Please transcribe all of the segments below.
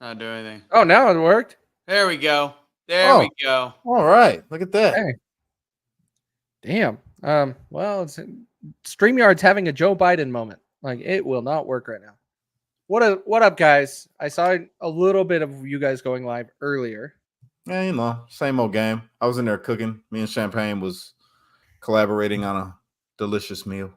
Not do anything. Oh, now it worked. There we go. There we go. All right. Look at that. Hey. Damn. Well, StreamYard's having a Joe Biden moment. Like, it will not work right now. What up, guys? I saw a little bit of you guys going live earlier. Yeah, you know, same old game. I was in there cooking. Me and Champagne was collaborating on a delicious meal.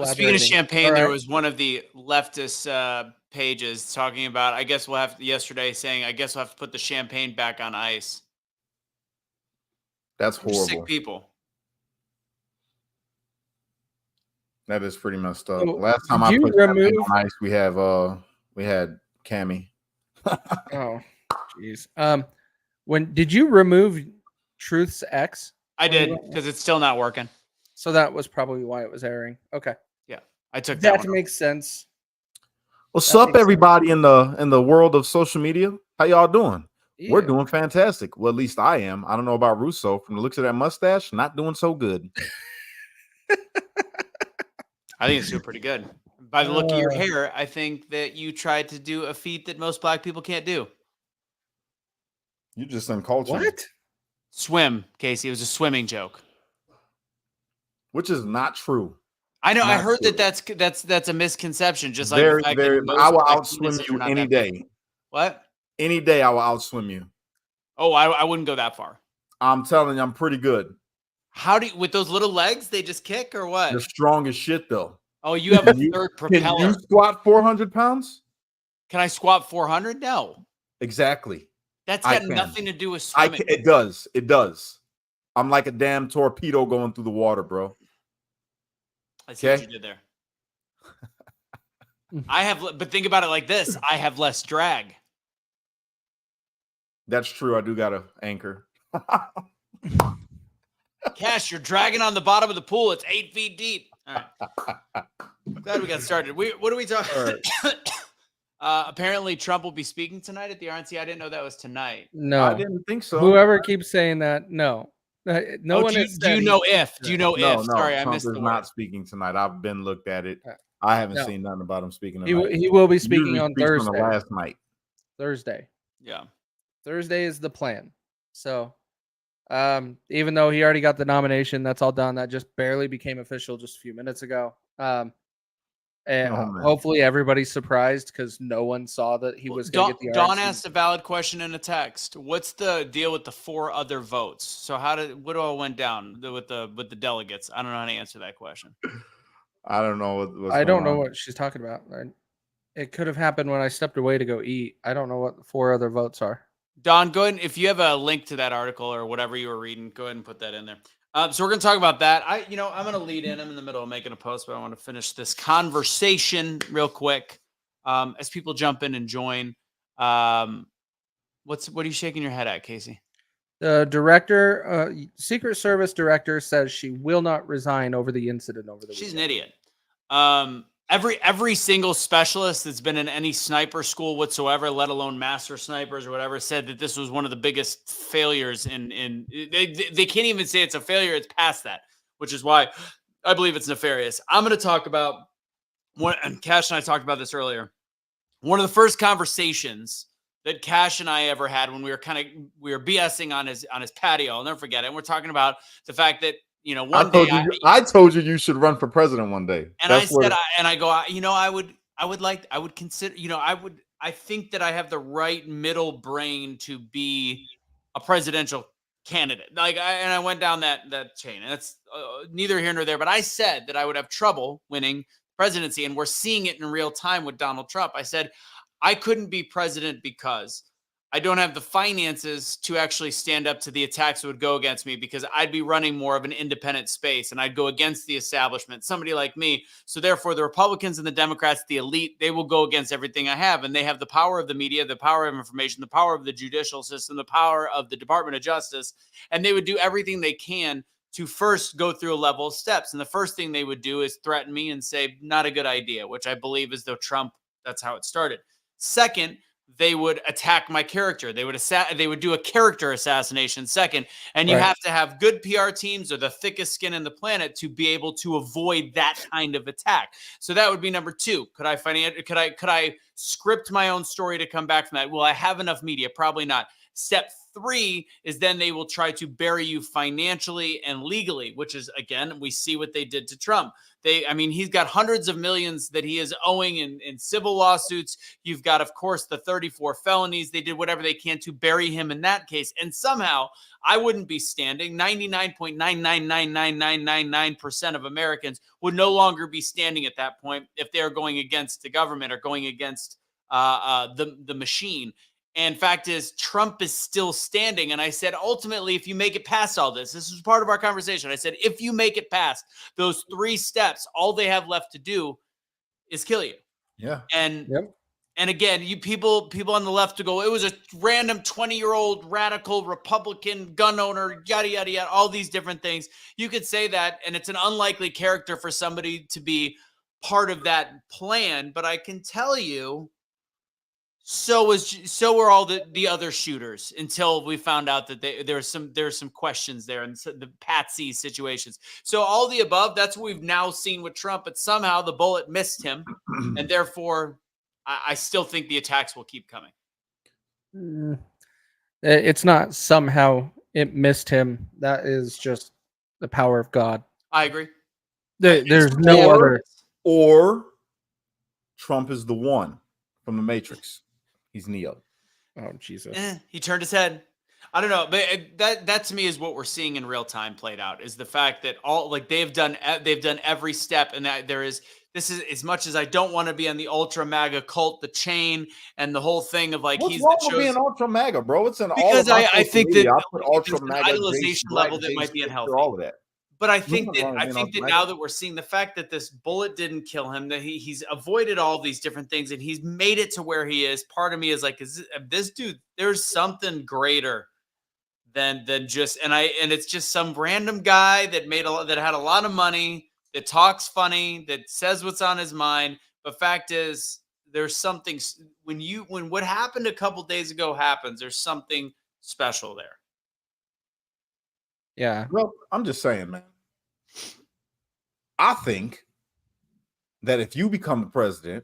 Speaking of Champagne, there was one of the leftist pages talking about, I guess we'll have to put the champagne back on ice. That's horrible. Sick people. That is pretty messed up. So last time I put champagne on ice, we had Cammy. Oh, jeez. When did you remove Truth's X? I did, because it's still not working. So that was probably why it was airing. Okay. Yeah, I took that. That makes sense. What's up, everybody in the world of social media? How y'all doing? Yeah. We're doing fantastic. Well, at least I am. I don't know about Russo. From the looks of that mustache, not doing so good. I think it's doing pretty good. By the look of your hair, I think that you tried to do a feat that most black people can't do. You just uncultured. What? Swim, Casey. It was a swimming joke. Which is not true. I know. I heard that's a misconception. Just like very. I will outswim you any day. What? Any day I will outswim you. Oh, I wouldn't go that far. I'm telling you, I'm pretty good. How do you, with those little legs, they just kick or what? You're strong as shit, though. Oh, you have a third propeller. Can you squat 400 pounds? Can I squat 400? No. Exactly. That's got nothing to do with swimming. It does. It does. I'm like a damn torpedo going through the water, bro. I see what you did there. But think about it like this. I have less drag. That's true. I do got an anchor. Cash, you're dragging on the bottom of the pool. It's 8 feet deep. All right. Glad we got started. What are we talking about? Apparently, Trump will be speaking tonight at the RNC. I didn't know that was tonight. No. I didn't think so. Whoever keeps saying that, no. No one has do you know if? Do you know if? No, sorry, Trump I missed the word. not speaking tonight. I've been looked at it. I haven't seen nothing about him speaking tonight. He will be speaking on Thursday. On the last night. Thursday. Yeah. Thursday is the plan. So, even though he already got the nomination, that's all done. That just barely became official just a few minutes ago. And hopefully everybody's surprised because no one saw that he was going to get the Dawn asked a valid question in a text. What's the deal with the 4 other votes? So what all went down with the delegates? I don't know how to answer that question. I don't know I don't know what she's talking about. It could have happened when I stepped away to go eat. I don't know what the 4 other votes are. Don, go ahead. If you have a link to that article or whatever you were reading, go ahead and put that in there. So we're going to talk about that. I'm going to lead in. I'm in the middle of making a post, but I want to finish this conversation real quick as people jump in and join. What are you shaking your head at, Casey? The director, Secret Service director, says she will not resign over the incident over the weekend. She's an idiot. Every single specialist that's been in any sniper school whatsoever, let alone master snipers or whatever, said that this was one of the biggest failures they can't even say it's a failure. It's past that, which is why I believe it's nefarious. I'm going to talk about and Cash and I talked about this earlier. One of the first conversations that Cash and I ever had when we were BSing on his patio. I'll never forget it. And we're talking about the fact that, I told you should run for president one day. And I said, I would consider, I think that I have the right middle brain to be a presidential candidate. And I went down that chain, and that's neither here nor there. But I said that I would have trouble winning presidency, and we're seeing it in real time with Donald Trump. I said I couldn't be president because I don't have the finances to actually stand up to the attacks that would go against me, because I'd be running more of an independent space and I'd go against the establishment, somebody like me. So therefore, the Republicans and the Democrats, the elite, they will go against everything I have. And they have the power of the media, the power of information, the power of the judicial system, the power of the Department of Justice. And they would do everything they can to first go through a level of steps. And the first thing they would do is threaten me and say, not a good idea, which I believe is though Trump, that's how it started. Second, they would attack my character. They would do a character assassination second. And you have to have good PR teams or the thickest skin in the planet to be able to avoid that kind of attack. So that would be number 2. Could I script my own story to come back from that? Will I have enough media? Probably not. Step 3 is then they will try to bury you financially and legally, which is, again, we see what they did to Trump. He's got hundreds of millions that he is owing in civil lawsuits. You've got, of course, the 34 felonies. They did whatever they can to bury him in that case. And somehow I wouldn't be standing. 99.9999999% of Americans would no longer be standing at that point if they're going against the government or going against the machine. And fact is, Trump is still standing. And I said, ultimately, if you make it past all this was part of our conversation. I said, if you make it past those 3 steps, all they have left to do is kill you. Yeah. And again, you people on the left to go, it was a random 20-year-old radical Republican gun owner, yada, yada, yada, all these different things. You could say that, and it's an unlikely character for somebody to be part of that plan. But I can tell you, so were all the other shooters until we found out that there's some questions there and the patsy situations. So all the above, that's what we've now seen with Trump, but somehow the bullet missed him, and therefore I still think the attacks will keep coming. It's not somehow it missed him. That is just the power of God. I agree. There's no other. Or Trump is the one from the Matrix. He's Neo. Oh, Jesus. He turned his head. I don't know, but that to me is what we're seeing in real time played out, is the fact that they've done every step, and that this is, as much as I don't want to be on the ultra MAGA cult, the chain and the whole thing of What's he's wrong with being ultra MAGA, bro? It's an because all I think that I put ultra there's MAGA an idolization level that might be unhealthy. All of that. But I think that now that we're seeing the fact that this bullet didn't kill him, that he's avoided all these different things and he's made it to where he is. Part of me is like, is this dude? There's something greater than just and it's just some random guy that had a lot of money, that talks funny, that says what's on his mind. But fact is, there's something when what happened a couple days ago happens. There's something special there. Yeah. Well, I'm just saying, man. I think that if you become the president,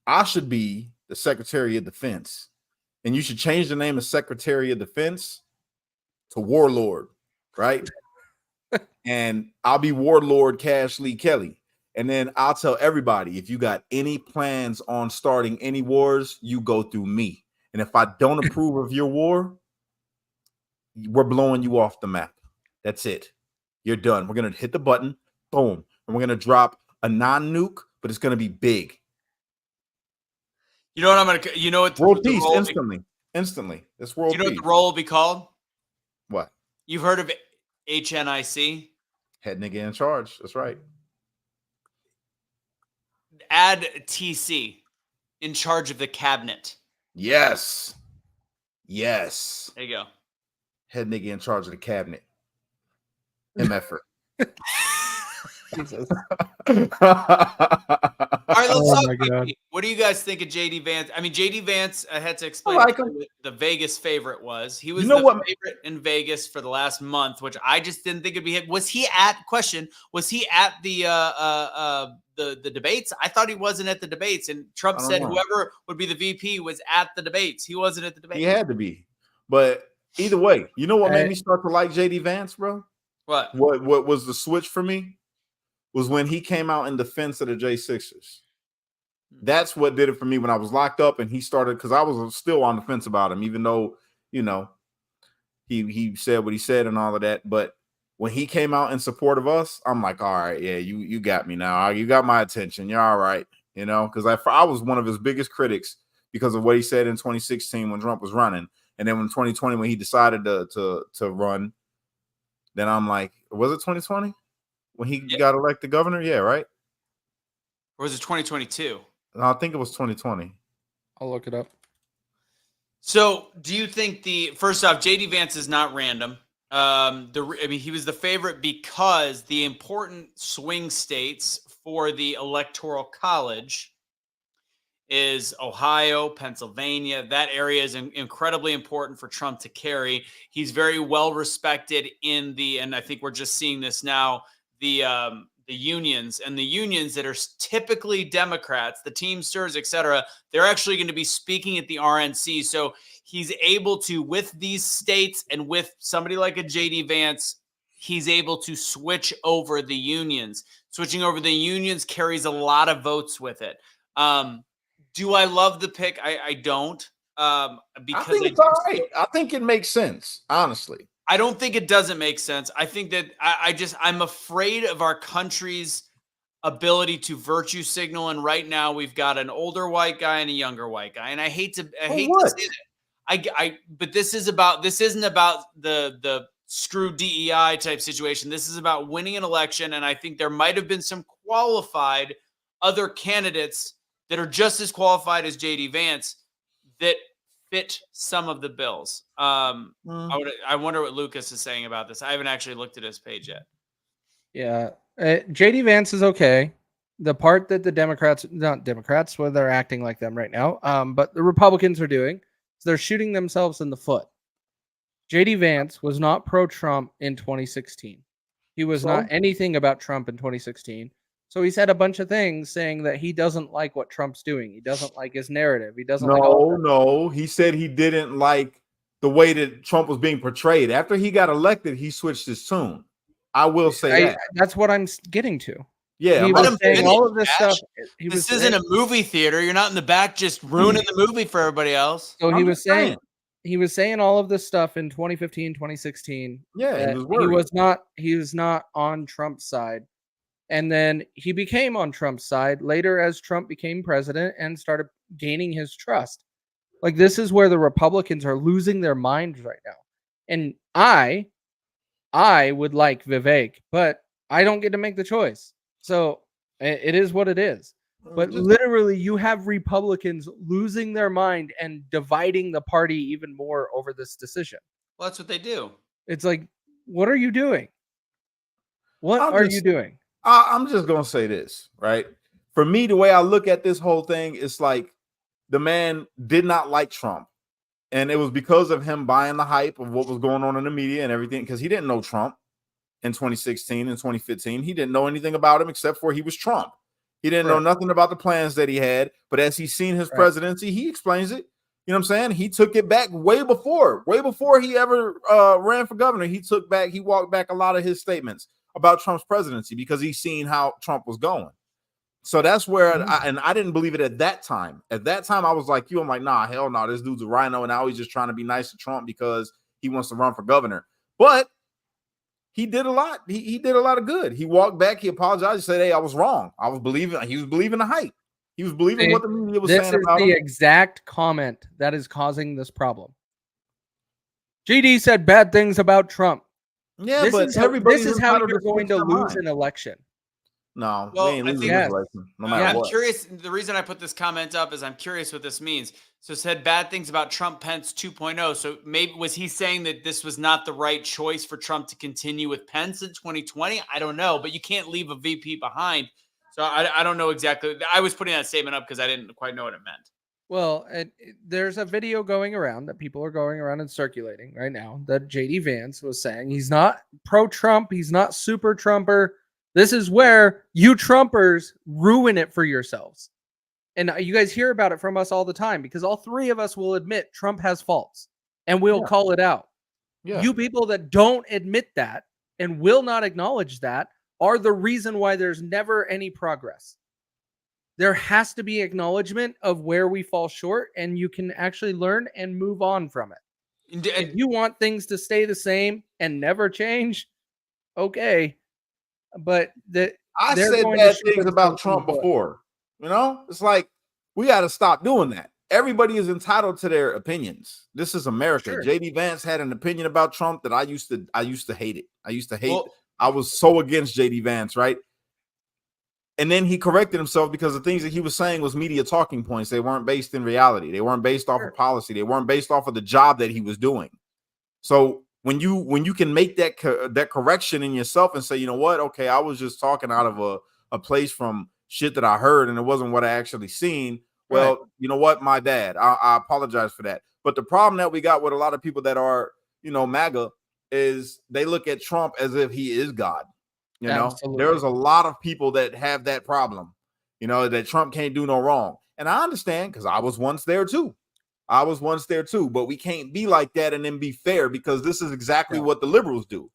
I should be the Secretary of Defense. And you should change the name of Secretary of Defense to Warlord, right? And I'll be Warlord Cash Lee Kelly. And then I'll tell everybody, if you got any plans on starting any wars, you go through me. And if I don't approve of your war, we're blowing you off the map. That's it. You're done. We're going to hit the button. Boom. And we're going to drop a non-nuke, but it's going to be big. You know what I'm going to, you know what? World peace instantly. This world peace. You know what the role will be called? What? You've heard of HNIC? Head nigga in charge. That's right. Add TC, in charge of the cabinet. Yes. Yes. There you go. Head nigga in charge of the cabinet. MFer. Jesus. All right, let's talk. What do you guys think of JD Vance? I mean, JD Vance, I had to explain what the Vegas favorite was. He was favorite in Vegas for the last month, which I just didn't think it'd be hit. Was he at the debates? I thought he wasn't at the debates, and Trump said whoever would be the VP was at the debates. He wasn't at the debates. He had to be. But either way, you know what made me start to like JD Vance, bro? What was the switch for me was when he came out in defense of the J6ers. That's what did it for me when I was locked up, and he started, because I was still on the fence about him, even though, you know, he said what he said and all of that. But when he came out in support of us, I'm like, all right, yeah, you got me now. You got my attention. You're all right, you know, because I was one of his biggest critics because of what he said in 2016 when Trump was running, and then when 2020 when he decided to run. Then I'm like, was it 2020 when he got elected governor? Yeah, right. Or was it 2022? No, I think it was 2020. I'll look it up. So, do you think first off, JD Vance is not random? He was the favorite because the important swing states for the Electoral College is Ohio, Pennsylvania. That area is incredibly important for Trump to carry. He's very well respected in and I think we're just seeing this now, the unions, and the unions that are typically Democrats, the Teamsters, etc. They're actually going to be speaking at the RNC. So he's able to, with these states and with somebody like a JD Vance, he's able to switch over the unions. Switching over the unions carries a lot of votes with it. Do I love the pick? I don't. Because I think it's all right. I think it makes sense, honestly. I don't think it doesn't make sense. I think that I'm afraid of our country's ability to virtue signal. And right now we've got an older white guy and a younger white guy. And I hate to say that. But this isn't about the screw DEI type situation. This is about winning an election. And I think there might have been some qualified other candidates that are just as qualified as JD Vance that fit some of the bills. I wonder what Lucas is saying about this. I haven't actually looked at his page yet. Yeah. JD Vance is okay. The part that the not Democrats, well, they're acting like them right now, but the Republicans are doing, is they're shooting themselves in the foot. JD Vance was not pro-Trump in 2016. He was not anything about Trump in 2016. So he said a bunch of things saying that he doesn't like what Trump's doing. He doesn't like his narrative. He doesn't like all that. No. He said he didn't like the way that Trump was being portrayed. After he got elected, he switched his tune. I will say that. That's what I'm getting to. Yeah, he was saying all of this stuff. This isn't a movie theater. You're not in the back just ruining the movie for everybody else. So he was saying all of this stuff in 2015, 2016. Yeah, he was not on Trump's side. And then he became on Trump's side later as Trump became president and started gaining his trust. Like, this is where the Republicans are losing their minds right now. And I would like Vivek, but I don't get to make the choice. So it is what it is. But literally, you have Republicans losing their mind and dividing the party even more over this decision. Well, that's what they do. It's like, what are you doing? What are you doing? I'm just going to say this, right? For me, the way I look at this whole thing, it's like the man did not like Trump. And it was because of him buying the hype of what was going on in the media and everything, because he didn't know Trump in 2016 and 2015. He didn't know anything about him except for he was Trump. He didn't know nothing about the plans that he had. But as he's seen his presidency, he explains it. You know what I'm saying? He took it back way before he ever ran for governor. He walked back a lot of his statements about Trump's presidency because he's seen how Trump was going. So that's where I didn't believe it at that time. At that time, I was like I'm like, nah, hell no, this dude's a rhino, and now he's just trying to be nice to Trump because he wants to run for governor. But he did a lot. He did a lot of good. He walked back, he apologized, he said, hey, I was wrong. He was believing the hype. He was believing what the media was saying about him. This is the exact comment that is causing this problem. JD said bad things about Trump. Yeah, this is how you're going to lose an election. No, we ain't losing this election. No matter what. I'm curious. The reason I put this comment up is I'm curious what this means. So it said bad things about Trump Pence 2.0. So maybe was he saying that this was not the right choice for Trump to continue with Pence in 2020? I don't know, but you can't leave a VP behind. So I don't know exactly. I was putting that statement up because I didn't quite know what it meant. Well, there's a video going around that people are going around and circulating right now that JD Vance was saying he's not pro-Trump. He's not super Trumper. This is where you Trumpers ruin it for yourselves. And you guys hear about it from us all the time because all three of us will admit Trump has faults and we'll call it out. Yeah. You people that don't admit that and will not acknowledge that are the reason why there's never any progress. There has to be acknowledgement of where we fall short, and you can actually learn and move on from it. If you want things to stay the same and never change, okay. But I said bad things about Trump before. You know, it's like we got to stop doing that. Everybody is entitled to their opinions. This is America. Sure. JD Vance had an opinion about Trump that I used to hate it. I used to hate. I was so against JD Vance, right? And then he corrected himself because the things that he was saying was media talking points. They weren't based in reality. They weren't based off of policy. They weren't based off of the job that he was doing. So when you can make that correction in yourself and say, you know what? Okay, I was just talking out of a place from shit that I heard and it wasn't what I actually seen. Well, you know what? My bad. I apologize for that. But the problem that we got with a lot of people that are, MAGA is they look at Trump as if he is God. There's a lot of people that have that problem, that Trump can't do no wrong. And I understand because I was once there too. But we can't be like that and then be fair, because this is exactly what the liberals do.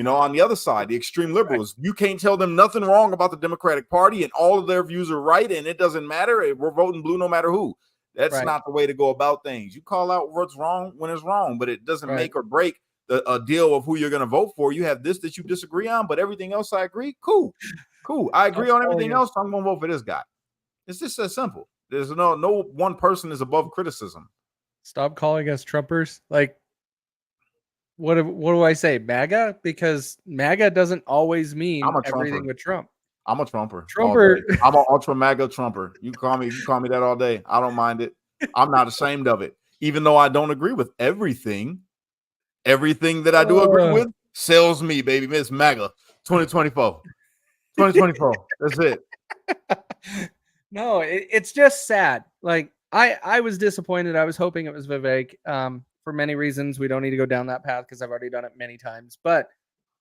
On the other side, the extreme liberals, you can't tell them nothing wrong about the Democratic Party, and all of their views are right, and it doesn't matter. We're voting blue no matter who. That's not the way to go about things. You call out what's wrong when it's wrong, but it doesn't make or break a deal of who you're going to vote for. You have this that you disagree on, but everything else I agree. Cool. I agree on everything else. So I'm going to vote for this guy. It's just that simple. There's no one person is above criticism. Stop calling us Trumpers. Like, what do I say? MAGA? Because MAGA doesn't always mean everything with Trump. I'm a Trumper. Trumper. I'm an ultra MAGA Trumper. You call me that all day. I don't mind it. I'm not ashamed of it. Even though I don't agree with everything that I do agree with sells me, baby. Miss MAGA 2024. 2024. That's it. No, it's just sad. Like, I was disappointed. I was hoping it was Vivek. For many reasons, we don't need to go down that path because I've already done it many times. But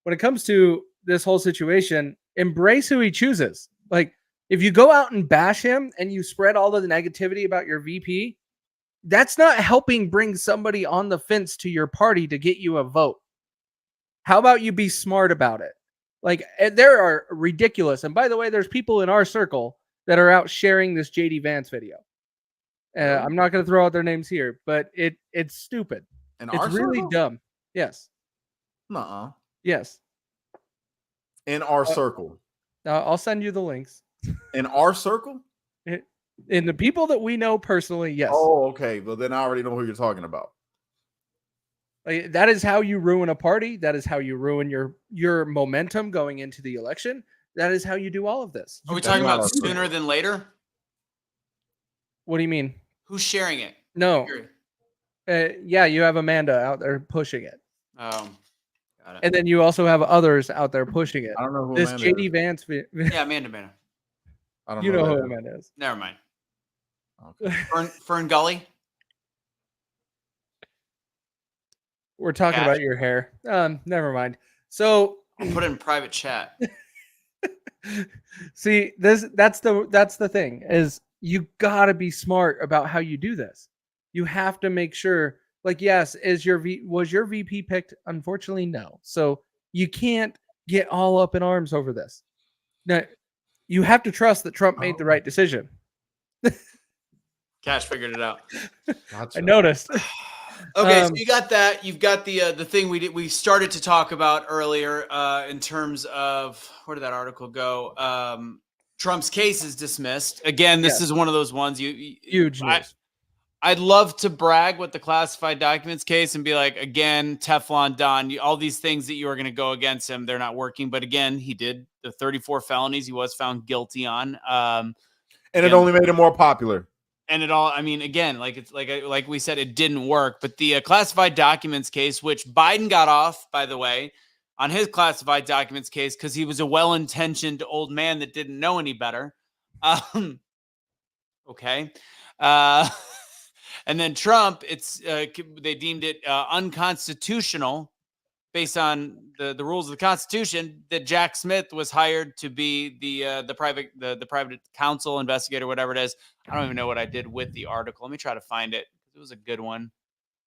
when it comes to this whole situation, embrace who he chooses. Like, if you go out and bash him and you spread all of the negativity about your VP, that's not helping bring somebody on the fence to your party to get you a vote. How about you be smart about it? Like, there are ridiculous. And by the way, there's people in our circle that are out sharing this JD Vance video. I'm not going to throw out their names here, but it's stupid. It's really dumb. Yes. Nuh-uh. Yes. In our circle. I'll send you the links. In our circle? In the people that we know personally, yes. Oh, okay. Well, then I already know who you're talking about. Like, that is how you ruin a party. That is how you ruin your momentum going into the election. That is how you do all of this. Are we talking about sooner than later? What do you mean? Who's sharing it? No. Yeah, you have Amanda out there pushing it. Got it. And then you also have others out there pushing it. I don't know who this Amanda JD is. Vance. Yeah, Amanda. I don't you know who Amanda is. Never mind. Okay. Fern Gully. We're talking about your hair. Never mind. So I'll put it in private chat. See, that's the thing is you gotta be smart about how you do this. You have to make sure, like, yes, was your VP picked? Unfortunately, no. So you can't get all up in arms over this. Now, you have to trust that Trump made the right decision. Cash figured it out. Gotcha. I noticed. Okay, so you got that. You've got the thing we started to talk about earlier in terms of, where did that article go? Trump's case is dismissed. Again, this is one of those ones huge news. I'd love to brag with the classified documents case and be like, again, Teflon Don, all these things that you are going to go against him, they're not working. But again, he did the 34 felonies he was found guilty on. And it only made him more popular. And it all, I mean, again, like we said, it didn't work. But the classified documents case, which Biden got off, by the way, on his classified documents case, because he was a well-intentioned old man that didn't know any better. Okay. And then Trump, they deemed it unconstitutional based on the rules of the Constitution that Jack Smith was hired to be the private counsel investigator, whatever it is. I don't even know what I did with the article. Let me try to find it. It was a good one.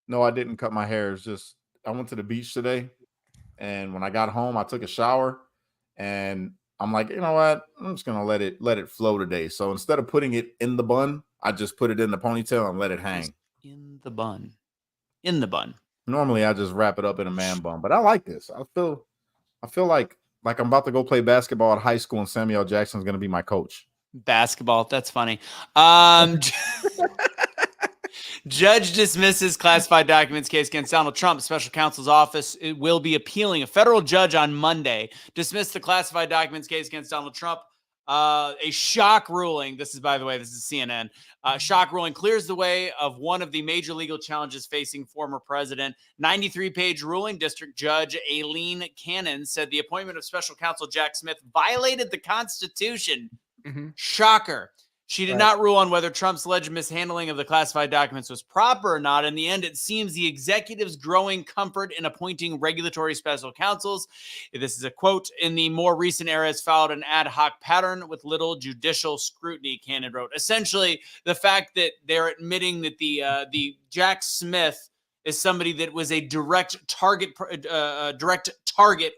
No, I didn't cut my hair. It's just I went to the beach today, and when I got home, I took a shower, and I'm like, you know what? I'm just gonna let it flow today. So instead of putting it in the bun, I just put it in the ponytail and let it hang. In the bun. In the bun. Normally I just wrap it up in a man bun, but I like this. I feel like I'm about to go play basketball at high school and Samuel Jackson's going to be my coach. Basketball. That's funny. Judge dismisses classified documents case against Donald Trump. Special counsel's office will be appealing. A federal judge on Monday dismissed the classified documents case against Donald Trump. A shock ruling. This is, by the way, this is CNN. Shock ruling clears the way of one of the major legal challenges facing former president. 93-page ruling. District Judge Aileen Cannon said the appointment of special counsel Jack Smith violated the Constitution. Mm-hmm. Shocker. She did not rule on whether Trump's alleged mishandling of the classified documents was proper or not. In the end, it seems the executive's growing comfort in appointing regulatory special counsels, this is a quote, in the more recent era has followed an ad hoc pattern with little judicial scrutiny, Cannon wrote. Essentially, the fact that they're admitting that the Jack Smith is somebody that was a direct target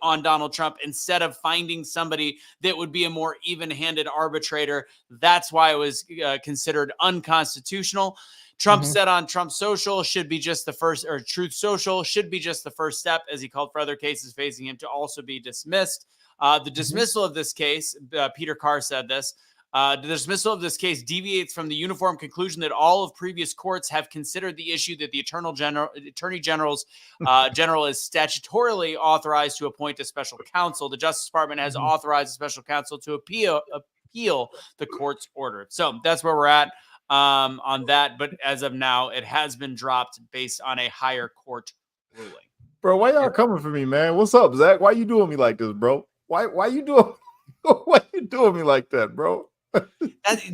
on Donald Trump instead of finding somebody that would be a more even-handed arbitrator. That's why it was considered unconstitutional. Trump said on Trump Social should be just the first, or Truth Social should be just the first step, as he called for other cases facing him to also be dismissed. The dismissal of this case, Peter Carr said this, the dismissal of this case deviates from the uniform conclusion that all of previous courts have considered the issue that the Attorney General is statutorily authorized to appoint a special counsel. The Justice Department has authorized a special counsel to appeal the court's order. So that's where we're at on that. But as of now, it has been dropped based on a higher court ruling. Bro, why y'all coming for me, man? What's up, Zach? Why you doing me like this, bro? Why you doing me like that, bro?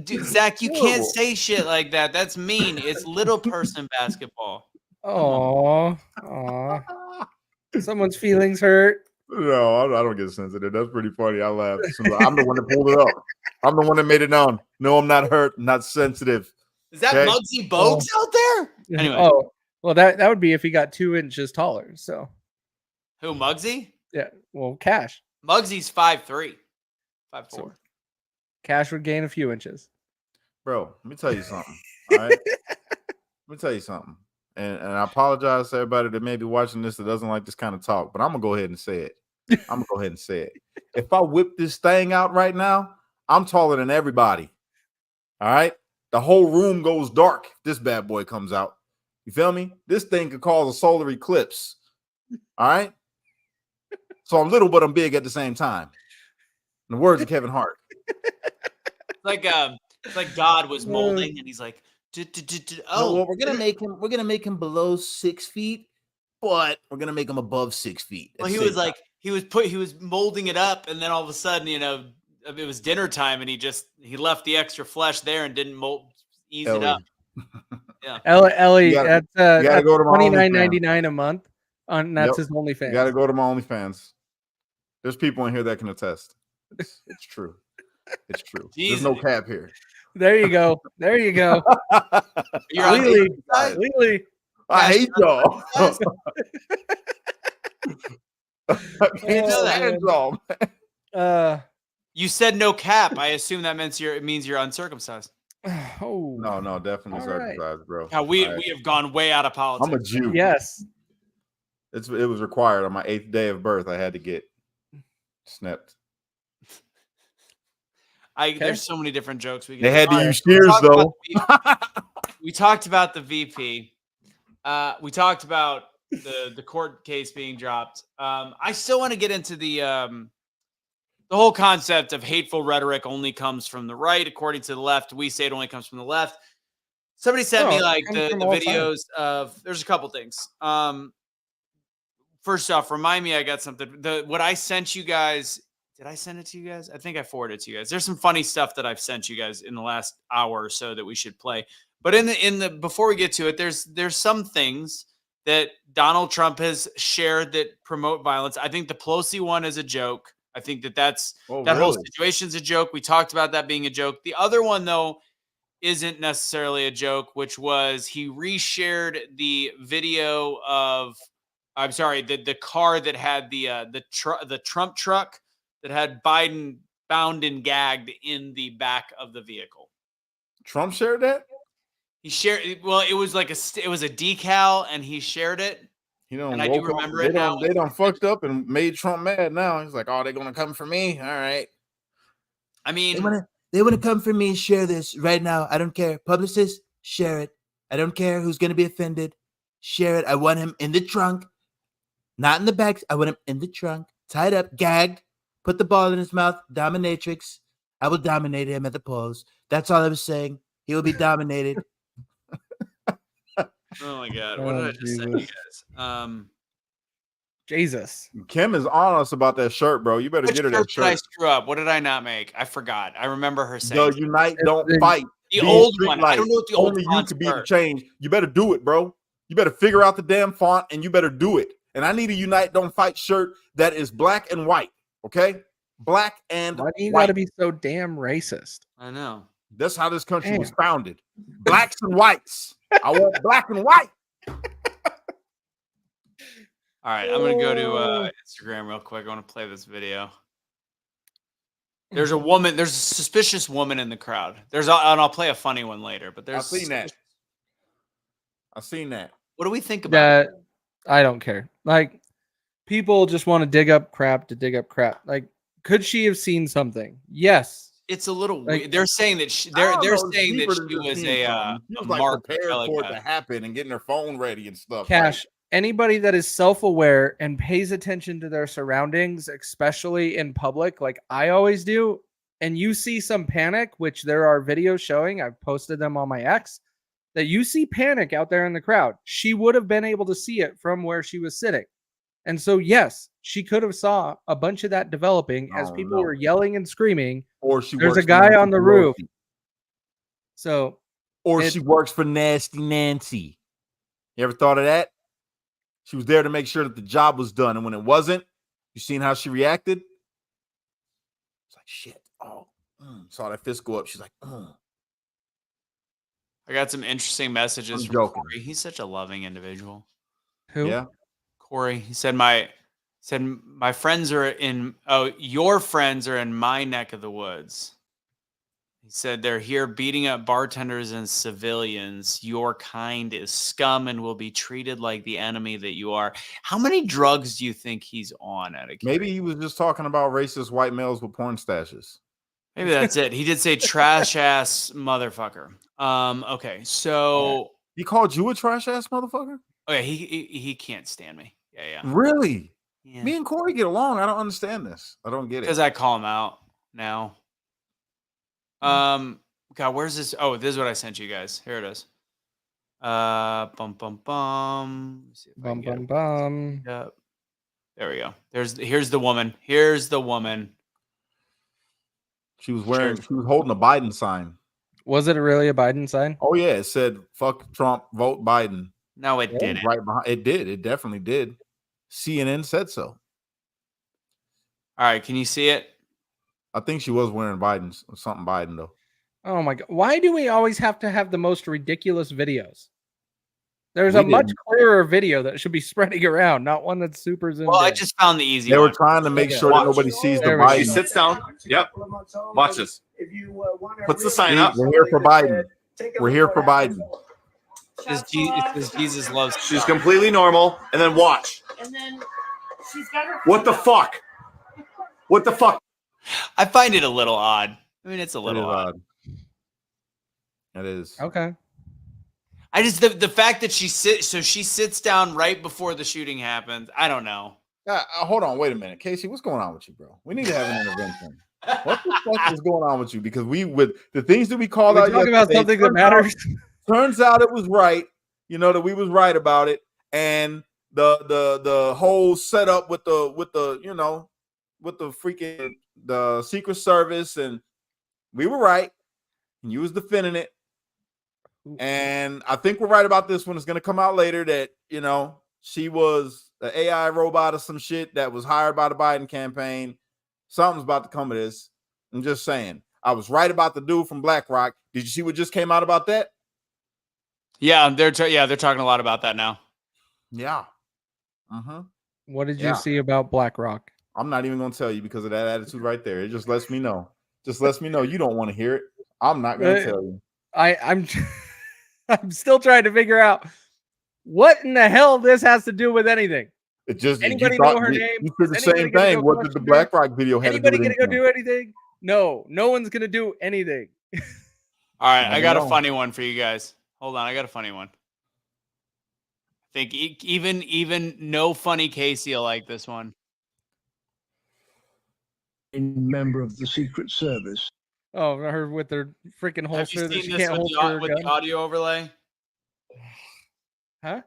Dude, Zach, you can't say shit like that. That's mean. It's little person basketball. Oh, someone's feelings hurt. No, I don't get sensitive. That's pretty funny. I laugh. I'm the one that pulled it up. I'm the one that made it known. No, I'm not hurt. I'm not sensitive. Is that Muggsy Bogues out there? Anyway. Oh, well, that would be if he got 2 inches taller. So, who, Muggsy? Yeah. Well, Cash. Muggsy's 5'3", 5'4". So, Cash would gain a few inches. Bro, let me tell you something. All right. Let me tell you something. And I apologize to everybody that may be watching this that doesn't like this kind of talk, but I'm going to go ahead and say it. If I whip this thing out right now, I'm taller than everybody. All right. The whole room goes dark if this bad boy comes out. You feel me? This thing could cause a solar eclipse. All right. So I'm little, but I'm big at the same time. In the words of Kevin Hart. It's like God was molding, and he's like, oh, well, we're gonna make him below 6 feet, but we're gonna make him above 6 feet. Well, he was molding it up, and then all of a sudden, it was dinner time, and he left the extra flesh there and didn't ease it up. Yeah, Ellie, that's go to $29.99 a month. That's his OnlyFans. You gotta go to my OnlyFans. There's people in here that can attest. It's true. It's true. Jesus. There's no cap here. There you go. You're Legally. I hate y'all. I can't stand y'all, man. You said no cap. I assume that means you're uncircumcised. Oh no, definitely circumcised, bro. How we have gone way out of politics. I'm a Jew. Yes. It was required on my 8th day of birth. I had to get snipped. There's so many different jokes we can. They had to use shears though. We talked about the VP. We talked about the court case being dropped. I still want to get into the whole concept of hateful rhetoric only comes from the right. According to the left, we say it only comes from the left. Somebody sent me the videos of. There's a couple things. First off, remind me I got something. What I sent you guys. Did I send it to you guys? I think I forwarded it to you guys. There's some funny stuff that I've sent you guys in the last hour or so that we should play. But in the before we get to it, there's some things that Donald Trump has shared that promote violence. I think the Pelosi one is a joke. I think that whole situation's a joke. We talked about that being a joke. The other one though isn't necessarily a joke, which was he reshared the video of the car that had the Trump truck that had Biden bound and gagged in the back of the vehicle. Trump shared that? He shared. Well, it was like it was a decal, and he shared it. And I do remember it now. They done fucked up and made Trump mad now. He's like, oh, they're gonna come for me. All right. I mean, they want to come for me and share this right now. I don't care. Publicists, share it. I don't care who's gonna be offended. Share it. I want him in the trunk, not in the back. I want him in the trunk, tied up, gagged. Put the ball in his mouth, dominatrix. I will dominate him at the polls. That's all I was saying. He will be dominated. Oh my God. What did I just say, you guys? Jesus. Kim is on us about that shirt, bro. You better Which get her that shirt did I shirt. screw up? What did I not make? I forgot. I remember her saying The Unite, don't fight. the Be old street one. light. I don't know what the old Only you fonts could be the were. change. You better do it, bro. You better figure out the damn font and you better do it. And I need a Unite, don't fight shirt that is black and white. Okay, black and Why do you white. got to be so damn racist? I know. That's how this country was Damn. founded. Blacks and whites. I want black and white. All right, I'm gonna go to Instagram real quick. I want to play this video. There's a woman. There's a suspicious woman in the crowd. And I'll play a funny one later. But there's. I've seen that. I've seen that. What do we think about it? I don't care. Like, people just want to dig up crap to dig up crap. Like, could she have seen something? Yes. It's a little Like, weird. They're saying that I don't they're know, saying deeper that than she just was seeing a something. She was a like mark prepared like for it a- to happen and getting her phone ready and stuff. Cash, anybody that is self-aware and pays attention to their surroundings, especially in public, like I always do, and you see some panic, which there are videos showing, I've posted them on my X, that you see panic out there in the crowd. She would have been able to see it from where she was sitting. And so, yes, she could have saw a bunch of that developing as Oh, people no. were yelling and screaming. Or she There's works a for guy Nancy on the roof. Pelosi. So, Or it- she works for Nasty Nancy. You ever thought of that? She was there to make sure that the job was done. And when it wasn't, you seen how she reacted? It's like, shit. Oh, saw that fist go up. She's like, I got some interesting messages I'm from joking. Corey. He's such a loving individual. who? yeah. Corey, he said my friends are in your friends are in my neck of the woods. He said they're here beating up bartenders and civilians. Your kind is scum and will be treated like the enemy that you are. How many drugs do you think he's on at a Maybe he was just talking about racist white males with porn stashes. Maybe that's it. He did say trash ass motherfucker. Okay, so He called you a trash ass motherfucker? okay, he can't stand me. Yeah. Really? Yeah. Me and Corey get along. I don't understand this. I don't get it. Because I call him out now. God, where's this? Oh, this is what I sent you guys. Here it is. Bum. Let's see if I can Bum, get bum, it. bum. Yep. There we go. Here's the woman. Here's the woman. She was holding a Biden sign. Was it really a Biden sign? Oh yeah, it said "fuck Trump, vote Biden." No, it It was didn't. right behind. It did. It definitely did. CNN said so. All right, can you see it? I think she was wearing Biden's something Biden though. Oh my God. Why do we always have to have the most ridiculous videos? There's We a much didn't. clearer video that should be spreading around, not one that's super zoomed Well, I in. just found the easy They were one. trying to make Okay. sure that nobody sees the There we go. She Biden. sits down. Yep. Watch this. Puts the sign up. We're here for Biden. We're here for Biden. It says Jesus loves. She's completely normal. And then watch. And then she's got her. What the fuck? What the fuck? I find it a little odd. I mean, it's a It is little odd. odd. It is. Okay. I just the fact that she sits down right before the shooting happens. I don't know. Hold on, wait a minute, Casey. What's going on with you, bro? We need to have an intervention. What the fuck is going on with you? Because with the things that we called We're out talking about yesterday, something that matters. Turns out it was right. You know that we was right about it, and the whole setup with the you know with the freaking the Secret Service, and we were right, and you was defending it. And I think we're right about this one. It's going to come out later that, you know, she was an AI robot or some shit that was hired by the Biden campaign. Something's about to come of this. I'm just saying. I was right about the dude from BlackRock. Did you see what just came out about that? Yeah, they're talking a lot about that now. Yeah. Uh-huh. What did you Yeah. see about BlackRock? I'm not even going to tell you because of that attitude right there. It just lets me know. Just lets me know you don't want to hear it. I'm not going to tell you. I'm I'm still trying to figure out what in the hell this has to do with anything. It just Anybody you thought- know her you- name? You said the Is anybody same gonna thing. go What did the question her? BlackRock video have Anybody to do gonna with go do anything? No one's gonna do anything. All right, I got a know. funny one for you guys. Hold on, I got a funny one. I think even no funny Casey will like this one. member of the Secret Service. Oh, her with their freaking Have holster you that seen she this can't with holster her the gun. audio overlay? Huh?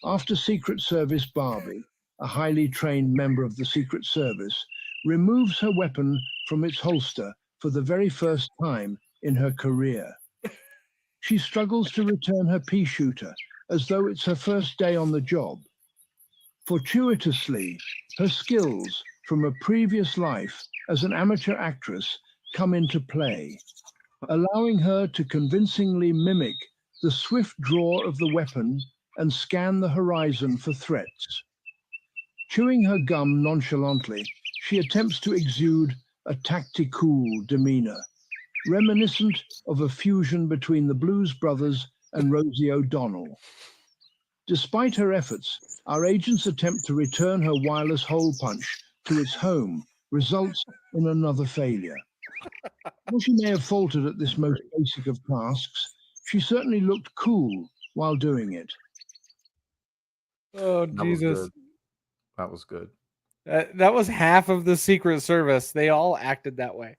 After Secret Service Barbie a highly trained member of the Secret Service, removes her weapon from its holster for the very first time in her career. She struggles to return her pea shooter as though it's her first day on the job. Fortuitously, her skills from a previous life as an amateur actress come into play, allowing her to convincingly mimic the swift draw of the weapon and scan the horizon for threats. Chewing her gum nonchalantly, she attempts to exude a tactical demeanor, reminiscent of a fusion between the Blues Brothers and Rosie O'Donnell. Despite her efforts, our agent's attempt to return her wireless hole punch to its home results in another failure. While she may have faltered at this most basic of tasks, she certainly looked cool while doing it. Oh, That Jesus. was good. That was good. That was half of the Secret Service. They all acted that way.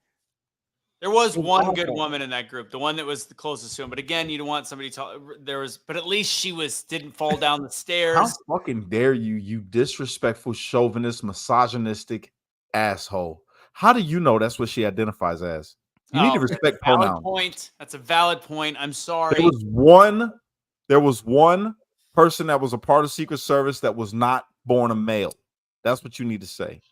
There was It was one good awful. woman in that group, the one that was the closest to him. But again, you don't want somebody to. But at least she didn't fall down the stairs. How fucking dare you, you disrespectful, chauvinist, misogynistic asshole? How do you know that's what she identifies as? You need to respect pronouns. Point. That's a valid point. I'm sorry. There was one person that was a part of Secret Service that was not born a male. That's what you need to say.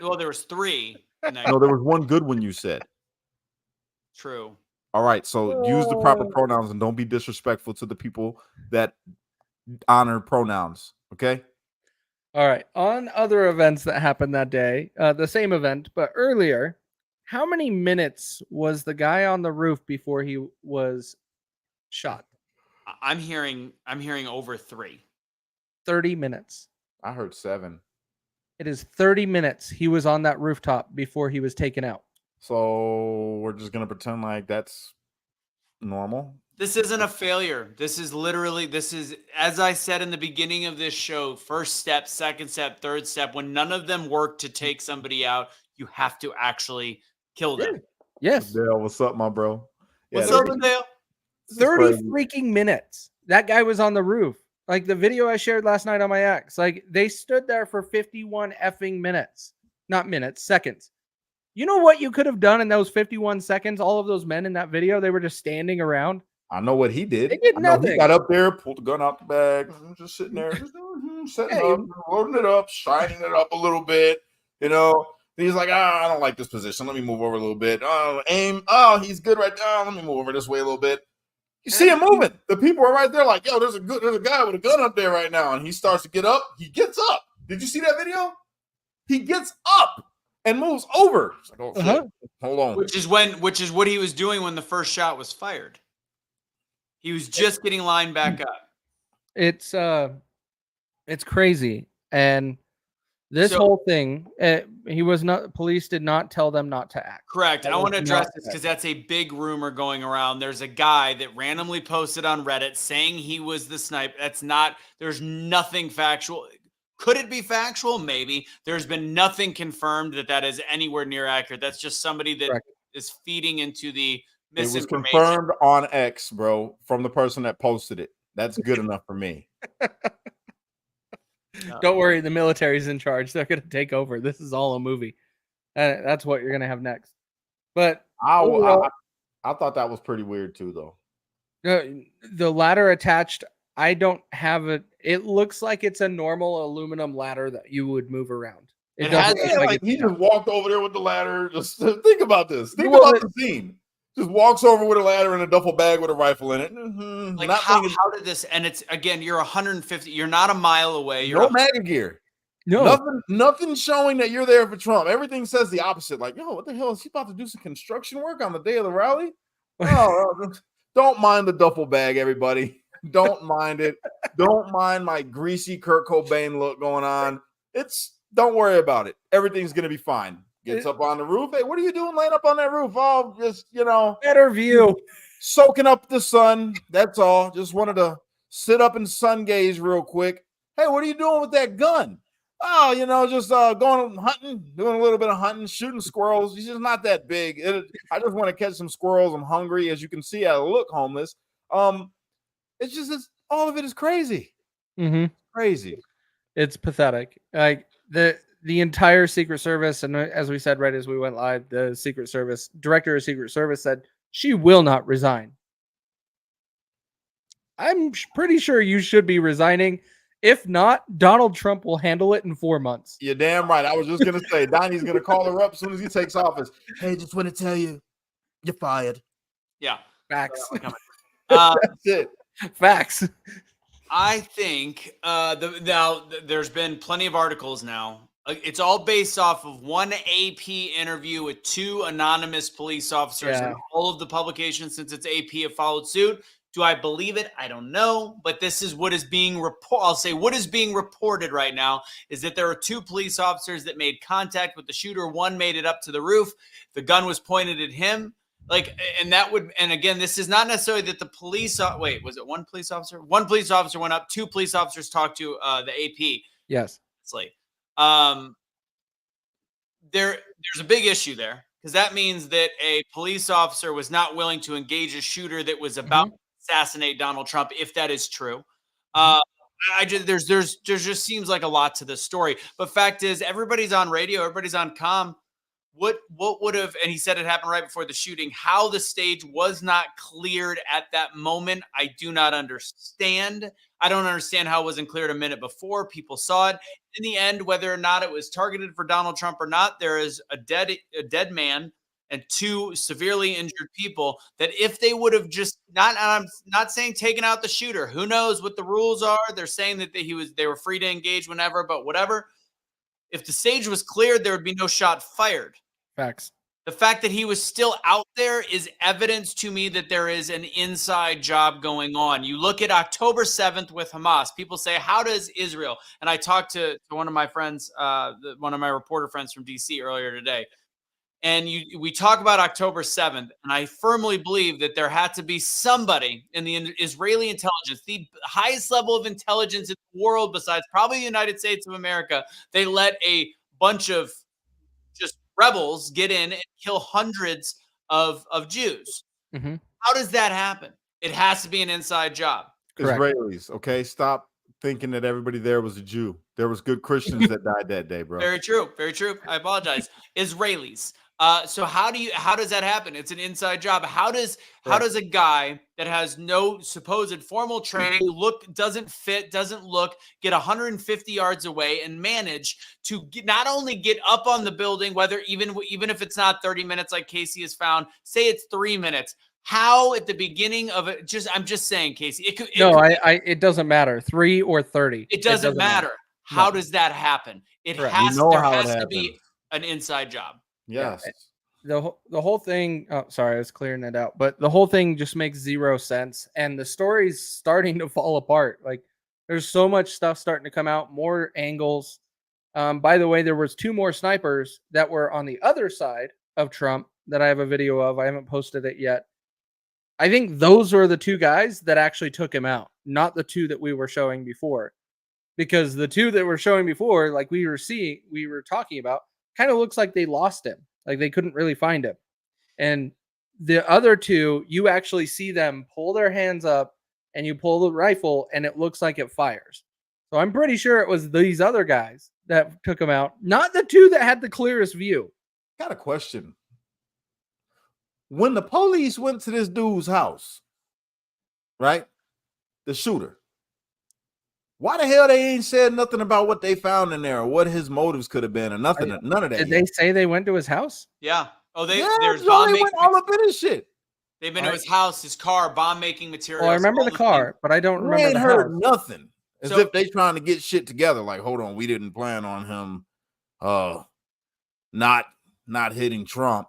Well, there was 3. No, there was one good one you said. True. All right, so use the proper pronouns and don't be disrespectful to the people that honor pronouns, okay? All right. On other events that happened that day, the same event, but earlier, how many minutes was the guy on the roof before he was shot? I'm hearing over 3. 30 minutes. I heard 7. It is 30 minutes he was on that rooftop before he was taken out. So we're just gonna pretend like that's normal. This isn't a failure. This is, as I said in the beginning of this show, first step, second step, third step. When none of them work to take somebody out, you have to actually kill them. Yes. Dale, what's up, my bro? What's up, Dale? 30 freaking minutes. That guy was on the roof. Like the video I shared last night on my ex. Like they stood there for 51 effing minutes. Not minutes, seconds. You know what you could have done in those 51 seconds? All of those men in that video, they were just standing around. I know what he did. They did nothing. He got up there, pulled the gun out the bag, just sitting there, just setting up, loading it up, shining it up a little bit. You know, he's like, I don't like this position. Let me move over a little bit. Aim. Oh, he's good right now. Let me move over this way a little bit. You see him moving. The people are right there, like, yo, there's a guy with a gun up there right now, and he starts to get up. He gets up. Did you see that video? He gets up and moves over. It's like, oh, shit. Hold on. Which is what he was doing when the first shot was fired. He was just getting lined back up. It's crazy. And this whole thing, police did not tell them not to act. Correct. I want to address this because that's a big rumor going around. There's a guy that randomly posted on Reddit saying he was the sniper. There's nothing factual. Could it be factual? Maybe. There's been nothing confirmed that is anywhere near accurate. That's just somebody that is feeding into the misinformation. It was confirmed on X, bro, from the person that posted it. That's good enough for me. Don't worry, the military's in charge. They're going to take over. This is all a movie. That's what you're going to have next. But I thought that was pretty weird too, though. The ladder attached, I don't have it. It looks like it's a normal aluminum ladder that you would move around. It doesn't look like he just walked over there with the ladder. Just think about this. Think about the scene. Just walks over with a ladder and a duffel bag with a rifle in it. Like how did this? And it's again, you're 150. You're not a mile away. You're no MAGA gear. No, nothing showing that you're there for Trump. Everything says the opposite. Like, yo, what the hell is he about to do? Some construction work on the day of the rally? Oh, don't mind the duffel bag, everybody. Don't mind it. Don't mind my greasy Kurt Cobain look going on. Don't worry about it. Everything's gonna be fine. Gets up on the roof. Hey, what are you doing laying up on that roof? Oh, just, better view. Soaking up the sun. That's all. Just wanted to sit up and sun gaze real quick. Hey, what are you doing with that gun? Oh, just going hunting, doing a little bit of hunting, shooting squirrels. He's just not that big. I just want to catch some squirrels. I'm hungry. As you can see, I look homeless. It's all of it is crazy. Mm-hmm. Crazy. It's pathetic. Like the entire Secret Service, and as we said right as we went live, the Secret Service director of Secret Service said she will not resign. I'm pretty sure you should be resigning. If not, Donald Trump will handle it in 4 months. You're damn right. I was just gonna say Donnie's gonna call her up as soon as he takes office. Hey, just want to tell you, you're fired. Yeah. Facts. That's it. Facts. I think now there's been plenty of articles now. It's all based off of one AP interview with 2 anonymous police officers, and all of the publications since it's AP have followed suit. Do I believe it? I don't know, but this is what is being reported. I'll say what is being reported right now is that there are 2 police officers that made contact with the shooter. One made it up to the roof. The gun was pointed at him. And again, this is not necessarily that the police. Wait, was it 1 police officer? 1 police officer went up. 2 police officers talked to the AP. Yes. It's like, there's a big issue there because that means that a police officer was not willing to engage a shooter that was about to assassinate Donald Trump. If that is true, there just seems like a lot to this story. But fact is, everybody's on radio, everybody's on comm. What would have, and he said it happened right before the shooting, how the stage was not cleared at that moment, I do not understand. I don't understand how it wasn't cleared a minute before. People saw it. In the end, whether or not it was targeted for Donald Trump or not, there is a dead man and 2 severely injured people that if they would have just I'm not saying taken out the shooter. Who knows what the rules are? They're saying that they were free to engage whenever, but whatever. If the stage was cleared, there would be no shot fired. Facts. The fact that he was still out there is evidence to me that there is an inside job going on. You look at October 7th with Hamas. People say, how does Israel? And I talked to one of my friends, one of my reporter friends from DC earlier today. And we talk about October 7th, and I firmly believe that there had to be somebody in the Israeli intelligence, the highest level of intelligence in the world besides probably the United States of America. They let a bunch of just rebels get in and kill hundreds of Jews. How does that happen? It has to be an inside job. Correct. Israelis, okay? Stop thinking that everybody there was a Jew. There was good Christians that died that day, bro. Very true. Very true. I apologize. Israelis. So how does that happen? It's an inside job. How does a guy that has no supposed formal training, doesn't get 150 yards away and manage to not only get up on the building, whether even if it's not 30 minutes like Casey has found, say it's 3 minutes. How at the beginning of it? I'm just saying, Casey. It doesn't matter. 3 or 30. It doesn't matter. How does that happen? There has to be an inside job. Yes. The whole thing. Oh, sorry, I was clearing it out. But the whole thing just makes 0 sense, and the story's starting to fall apart. Like there's so much stuff starting to come out, more angles. By the way, there was 2 more snipers that were on the other side of Trump that I have a video of. I haven't posted it yet. I think those are the 2 guys that actually took him out, not the 2 that we were showing before. Because the 2 that were showing before, like we were talking about, kind of looks like they lost him. Like they couldn't really find him. And the other 2, you actually see them pull their hands up and you pull the rifle and it looks like it fires. So I'm pretty sure it was these other guys that took him out, not the 2 that had the clearest view. Got a question. When the police went to this dude's house, right? The shooter. Why the hell they ain't said nothing about what they found in there or what his motives could have been or nothing? None of that. Did they say they went to his house? Yeah. Oh, they went all up in his shit. They've been to his house, his car, bomb making materials. Well, I remember the car, but I don't remember. I ain't the heard house. nothing. As if they trying to get shit together. Like, hold on, we didn't plan on him not hitting Trump.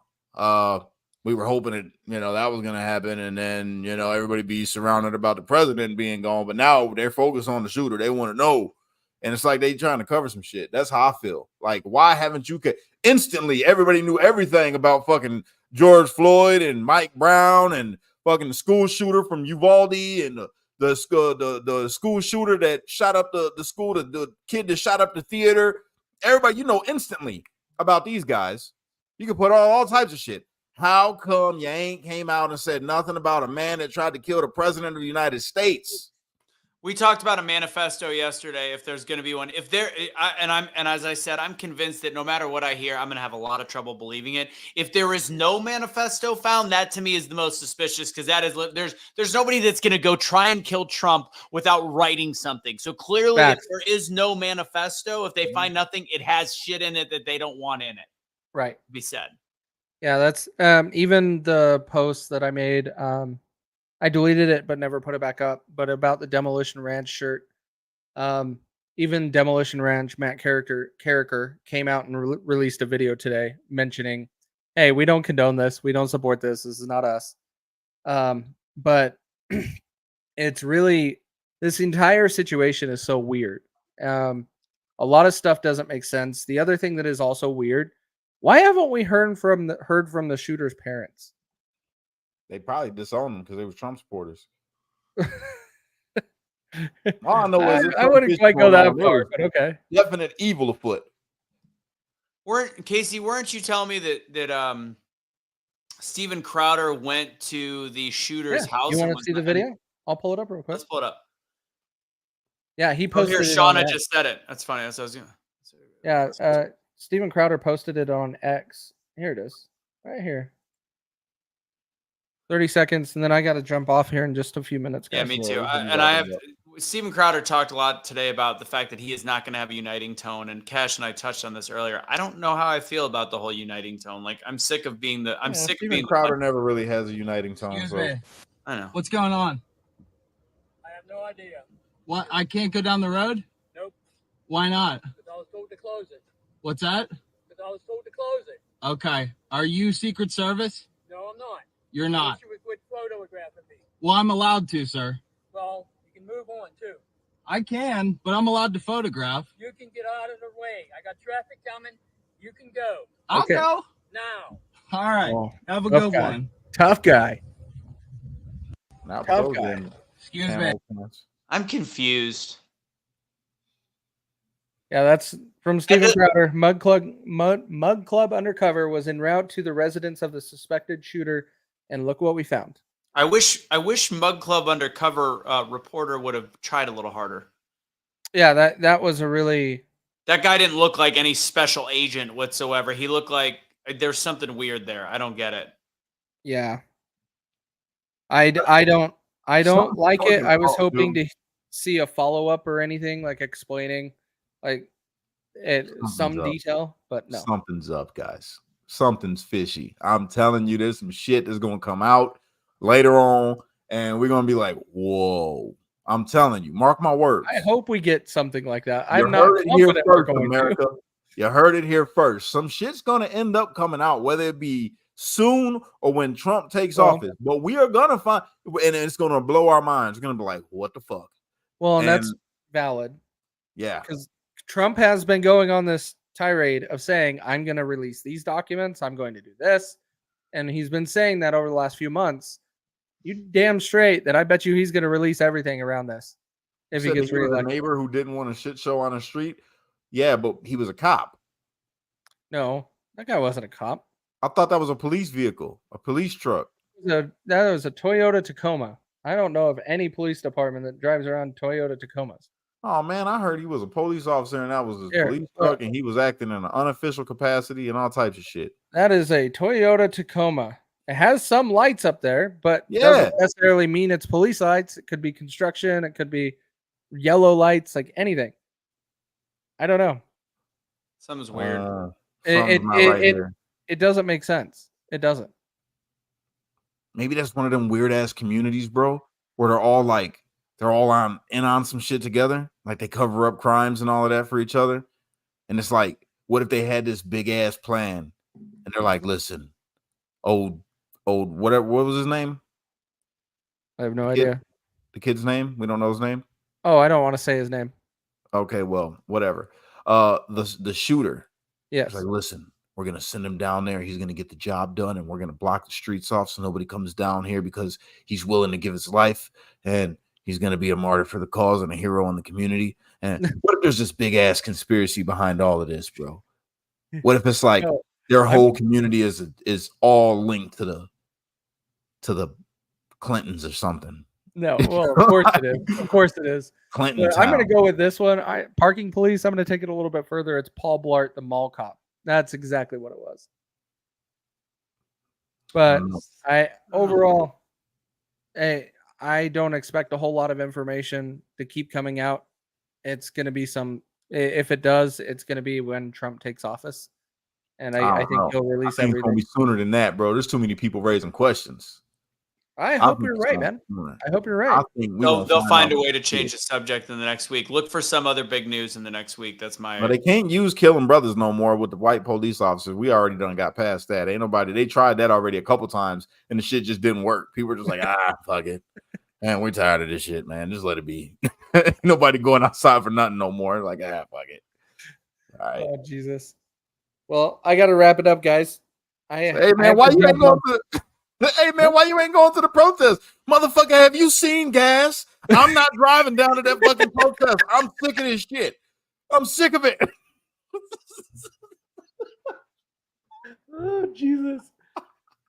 We were hoping that, that was going to happen. And then, everybody be surrounded about the president being gone. But now they're focused on the shooter. They want to know. And it's like they trying to cover some shit. That's how I feel. Like, why haven't you instantly everybody knew everything about fucking George Floyd and Mike Brown and fucking the school shooter from Uvalde and the school shooter that shot up the school, the kid that shot up the theater. Everybody, instantly about these guys. You can put all types of shit. How come you ain't came out and said nothing about a man that tried to kill the president of the United States? We talked about a manifesto yesterday. If there's going to be one, and as I said, I'm convinced that no matter what I hear, I'm going to have a lot of trouble believing it. If there is no manifesto found, that to me is the most suspicious, because that is there's nobody that's going to go try and kill Trump without writing something. So clearly, if there is no manifesto, if they find nothing, it has shit in it that they don't want in it. Right. To be said. Yeah, that's even the post that I made. I deleted it but never put it back up. But about the Demolition Ranch shirt, even Demolition Ranch Matt Carricker came out and released a video today mentioning, "Hey, we don't condone this. We don't support this. This is not us." But it's really, this entire situation is so weird. A lot of stuff doesn't make sense. The other thing that is also weird, why haven't we heard from the shooter's parents? They probably disowned them because they were Trump supporters. All I know is I wouldn't quite go that far, but okay. Definite evil afoot. Casey, weren't you telling me that Steven Crowder went to the shooter's house? You want to see the video? I'll pull it up real quick. Let's pull it up. Yeah, he posted here, it. Shauna just said it. That's funny. That's what I was doing. Yeah, Steven Crowder posted it on X. Here it is. Right here. 30 seconds, and then I got to jump off here in just a few minutes, guys. Yeah, me too. Steven Crowder talked a lot today about the fact that he is not going to have a uniting tone, and Cash and I touched on this earlier. I don't know how I feel about the whole uniting tone. Like, I'm sick of being the. I'm sick of being. Crowder never really has a uniting tone. Excuse so. me. I know. What's going on? I have no idea. What? I can't go down the road? Nope. Why not? Because I was told to close it. What's that? Because I was told to close it. Okay. Are you Secret Service? No, I'm not. You're not. You would quit photographing me. Well, I'm allowed to, sir. Well, you can move on too. I can, but I'm allowed to photograph. You can get out of the way. I got traffic coming. You can go. I'll Okay. go. Now. All right. Oh, Have a tough good guy. one. Tough guy. Now Tough guy. Excuse me. I'm confused. Yeah, that's from Steven Crowder. Mug Club Undercover was en route to the residence of the suspected shooter, and look what we found. I wish Mug Club Undercover reporter would have tried a little harder. Yeah, that was a really. That guy didn't look like any special agent whatsoever. He looked like there's something weird there. I don't get it. Yeah. I don't like it. I was hoping to see a follow-up or anything, like explaining like some detail, but no. Something's up, guys. Something's fishy. I'm telling you, there's some shit that's gonna come out later on, and we're gonna be like, whoa. I'm telling you, mark my words. I hope we get something like that. You I'm not heard it here confident we're first, going America. to. You heard it here first. Some shit's gonna end up coming out, whether it be soon or when Trump takes office. But we are gonna find, and it's gonna blow our minds. We're gonna be like, what the fuck? Well, and that's valid. Yeah. Because Trump has been going on this tirade of saying, I'm going to release these documents. I'm going to do this. And he's been saying that over the last few months. You damn straight that I bet you he's going to release everything around this. If he gets reelected. A neighbor who didn't want a shit show on the street. Yeah, but he was a cop. No, that guy wasn't a cop. I thought that was a police vehicle, a police truck. That was a Toyota Tacoma. I don't know of any police department that drives around Toyota Tacomas. Oh man, I heard he was a police officer and that was his police truck, and he was acting in an unofficial capacity and all types of shit. That is a Toyota Tacoma. It has some lights up there, but doesn't necessarily mean it's police lights. It could be construction. It could be yellow lights, like anything. I don't know. Something's weird. It doesn't make sense. It doesn't. Maybe that's one of them weird ass communities, bro, where they're all on some shit together. Like they cover up crimes and all of that for each other. And it's like, what if they had this big ass plan and they're like, listen, old whatever, what was his name? I have no idea. The kid's name? We don't know his name. Oh, I don't want to say his name. Okay, well, whatever. The shooter. Yes. Like, listen, we're gonna send him down there. He's gonna get the job done, and we're gonna block the streets off so nobody comes down here because he's willing to give his life, and he's gonna be a martyr for the cause and a hero in the community. And what if there's this big ass conspiracy behind all of this, bro? What if it's like their whole community is all linked to the Clintons or something? No, well, of course it is. Of course it is. Clinton. I'm going to go with this one. Parking police. I'm going to take it a little bit further. It's Paul Blart, the mall cop. That's exactly what it was. But overall, I don't expect a whole lot of information to keep coming out. It's going to be if it does, it's going to be when Trump takes office. And I think he'll release everything. It's going to be sooner than that, bro. There's too many people raising questions. I hope you're right, man. I hope you're right. I think they'll find a way to change the subject in the next week. Look for some other big news in the next week. That's my. But they can't use killing brothers no more with the white police officers. We already done got past that. Ain't nobody. They tried that already a couple times, and the shit just didn't work. People were just like, fuck it, man. We're tired of this shit, man. Just let it be. Ain't nobody going outside for nothing no more. Like, fuck it. All right. Oh Jesus. Well, I got to wrap it up, guys. Hey man, why you ain't going to? Hey man, why you ain't going to the protest? Motherfucker, have you seen gas? I'm not driving down to that fucking protest. I'm sick of this shit. I'm sick of it. Oh, Jesus.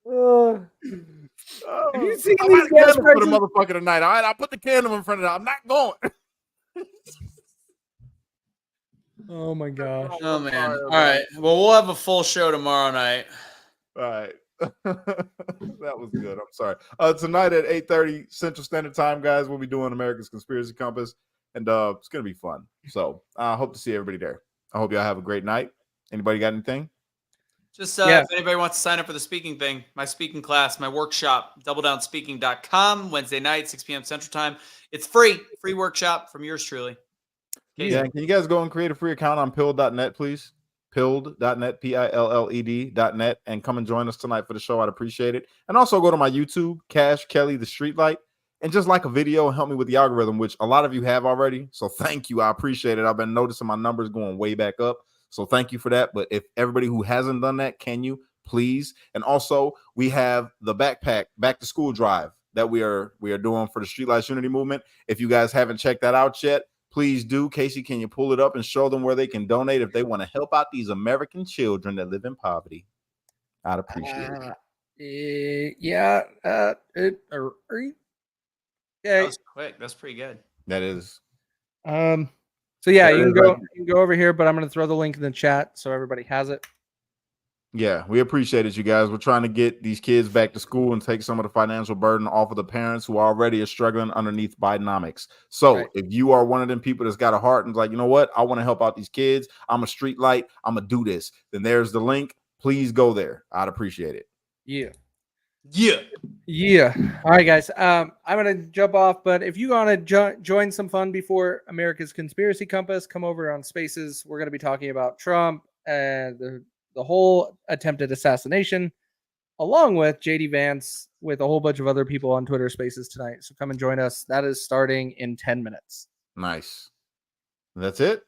Have you seen I'm these gas for the motherfucker tonight. All right, I'll put the candle in front of it. I'm not going. Oh my gosh. Oh man. All right. Well, we'll have a full show tomorrow night. All right. That was good. I'm sorry. Tonight at 8:30 Central Standard Time, guys, we'll be doing America's Conspiracy Compass, and it's gonna be fun. So I hope to see everybody there. I hope y'all have a great night. Anybody got anything? Just if anybody wants to sign up for the speaking thing, my speaking class, my workshop, doubledownspeaking.com, Wednesday night, 6 p.m. Central Time. It's free workshop from yours truly. Yeah, can you guys go and create a free account on pilled.net, please? Pilled.net, Pilled.net, and come and join us tonight for the show. I'd appreciate it. And also go to my YouTube, Cash Kelly, the Streetlight, and just like a video and help me with the algorithm, which a lot of you have already. So thank you. I appreciate it. I've been noticing my numbers going way back up. So thank you for that. But if everybody who hasn't done that, can you please? And also, we have the backpack back to school drive that we are doing for the Streetlights Unity Movement. If you guys haven't checked that out yet, please do. Casey, can you pull it up and show them where they can donate if they want to help out these American children that live in poverty? I'd appreciate it. Yeah. Okay. That was quick. That's pretty good. That is. So yeah, you can go over here, but I'm going to throw the link in the chat so everybody has it. Yeah, we appreciate it, you guys. We're trying to get these kids back to school and take some of the financial burden off of the parents who already are struggling underneath Bidenomics. So if you are one of them people that's got a heart and like, you know what, I want to help out these kids. I'm a street light. I'm going to do this. Then there's the link. Please go there. I'd appreciate it. Yeah. All right, guys. I'm going to jump off, but if you want to join some fun before America's Conspiracy Compass, come over on Spaces. We're going to be talking about Trump and the whole attempted assassination, along with JD Vance, with a whole bunch of other people on Twitter Spaces tonight. So come and join us. That is starting in 10 minutes. Nice. That's it.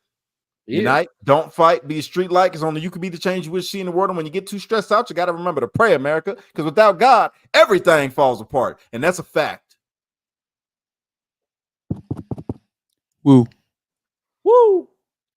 Yeah. Unite, don't fight, be a street light, because only you can be the change you wish to see in the world. And when you get too stressed out, you got to remember to pray, America, because without God, everything falls apart. And that's a fact. Woo.